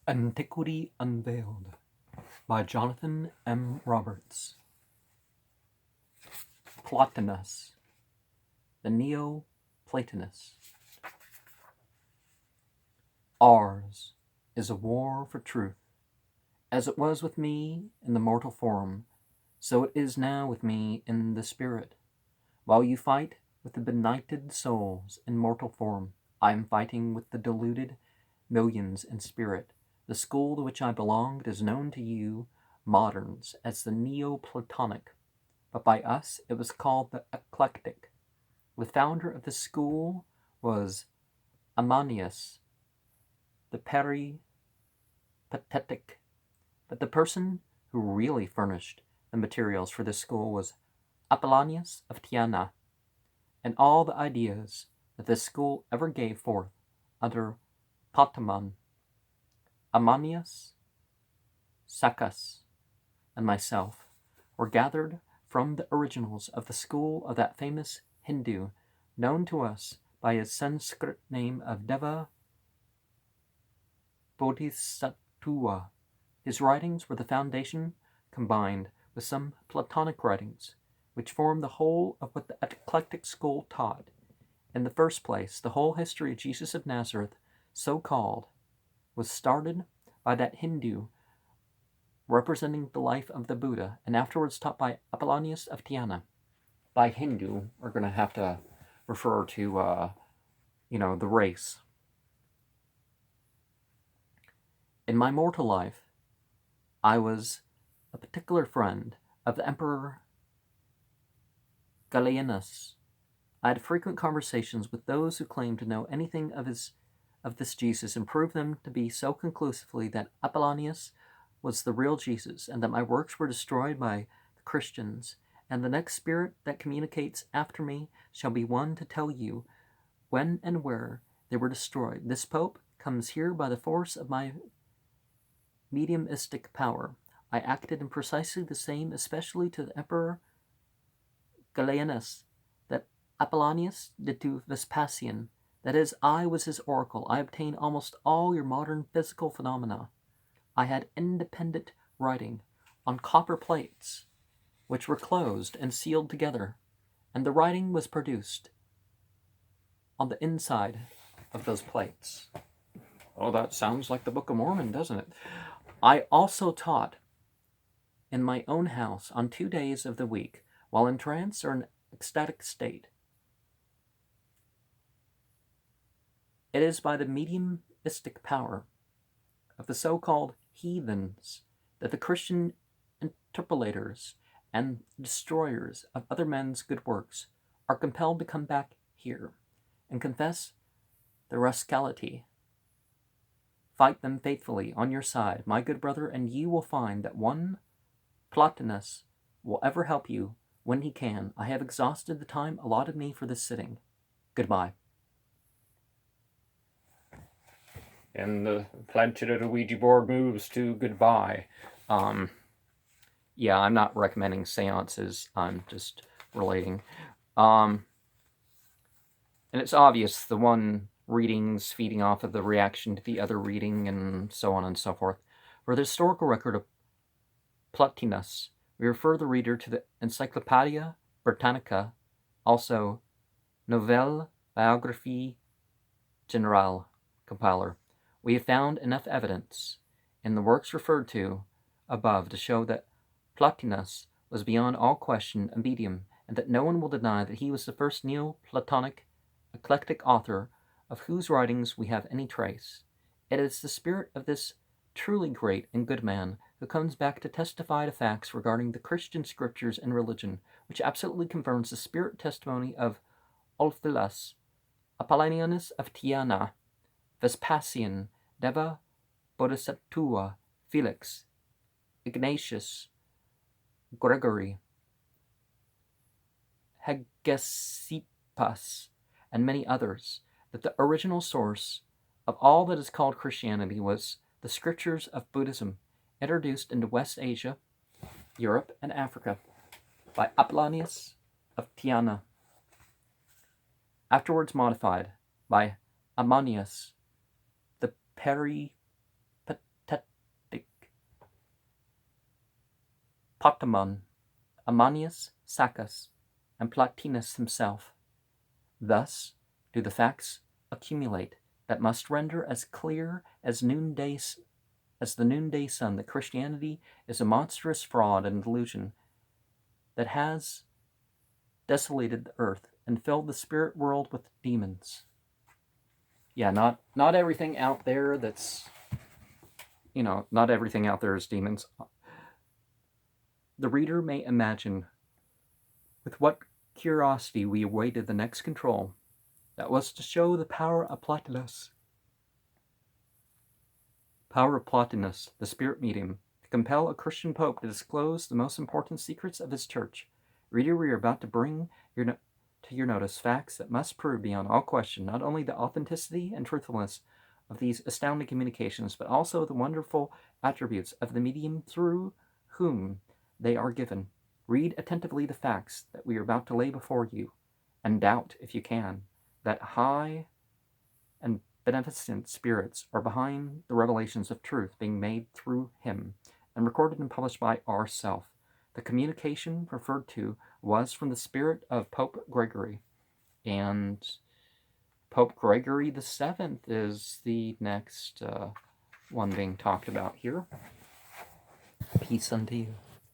Antiquity Unveiled by Jonathan M. Roberts. Plotinus, the Neo-Platonists. Ours is a war for truth. As it was with me in the mortal form, so it is now with me in the spirit. While you fight with the benighted souls in mortal form, I am fighting with the deluded millions in spirit. The school to which I belonged is known to you moderns as the Neoplatonic, but by us it was called the Eclectic. The founder of this school was Ammonius, the Peripatetic, but the person who really furnished the materials for this school was Apollonius of Tyana, and all the ideas that this school ever gave forth under Potamon, Ammonius, Saccas, and myself were gathered from the originals of the school of that famous Hindu known to us by his Sanskrit name of Deva Bodhisattva. His writings were the foundation, combined with some Platonic writings, which formed the whole of what the eclectic school taught. In the first place, the whole history of Jesus of Nazareth, so called, was started by that Hindu representing the life of the Buddha, and afterwards taught by Apollonius of Tyana. By Hindu, we're going to have to refer to, the race. In my mortal life, I was a particular friend of the Emperor Gallienus. I had frequent conversations with those who claimed to know anything of this Jesus, and proved them to be so conclusively that Apollonius was the real Jesus, and that my works were destroyed by the Christians, and the next spirit that communicates after me shall be one to tell you when and where they were destroyed. This Pope comes here by the force of my mediumistic power. I acted in precisely the same, especially to the Emperor Gallienus, that Apollonius did to Vespasian. That is, I was his oracle. I obtained almost all your modern physical phenomena. I had independent writing on copper plates, which were closed and sealed together, and the writing was produced on the inside of those plates. Oh, that sounds like the Book of Mormon, doesn't it? I also taught in my own house on 2 days of the week, while in trance or an ecstatic state. It is by the mediumistic power of the so-called heathens that the Christian interpolators and destroyers of other men's good works are compelled to come back here and confess their rascality. Fight them faithfully on your side, my good brother, and you will find that one Plotinus will ever help you when he can. I have exhausted the time allotted me for this sitting. Goodbye. And the planchette of the Ouija board moves to goodbye. Yeah, I'm not recommending seances. I'm just relating. And it's obvious the one reading's feeding off of the reaction to the other reading, and so on and so forth. For the historical record of Plotinus, we refer the reader to the Encyclopaedia Britannica, also Nouvelle Biographie Générale compiler. We have found enough evidence in the works referred to above to show that Plotinus was beyond all question a medium, and that no one will deny that he was the first Neoplatonic eclectic author of whose writings we have any trace. It is the spirit of this truly great and good man who comes back to testify to facts regarding the Christian scriptures and religion, which absolutely confirms the spirit testimony of Ulfilas, Apollonius of Tyana, Vespasian, Deva Bodhisattva, Felix, Ignatius, Gregory, Hegesippus, and many others, that the original source of all that is called Christianity was the scriptures of Buddhism, introduced into West Asia, Europe, and Africa by Apollonius of Tyana, afterwards modified by Ammonius the Peripatetic, Potamon, Amanius Saccas, and Plotinus himself. Thus do the facts accumulate that must render as clear as the noonday sun that Christianity is a monstrous fraud and delusion that has desolated the earth and filled the spirit world with demons. Yeah, not everything out there that's, not everything out there is demons. The reader may imagine with what curiosity we awaited the next control that was to show the power of Plotinus. Power of Plotinus, the spirit medium, to compel a Christian pope to disclose the most important secrets of his church. Reader, we are about to bring to your notice facts that must prove beyond all question not only the authenticity and truthfulness of these astounding communications, but also the wonderful attributes of the medium through whom they are given. Read attentively the facts that we are about to lay before you, and doubt, if you can, that high and beneficent spirits are behind the revelations of truth being made through him, and recorded and published by ourself. The communication referred to was from the spirit of Pope Gregory, and Pope Gregory VII is the next one being talked about here. Peace unto you.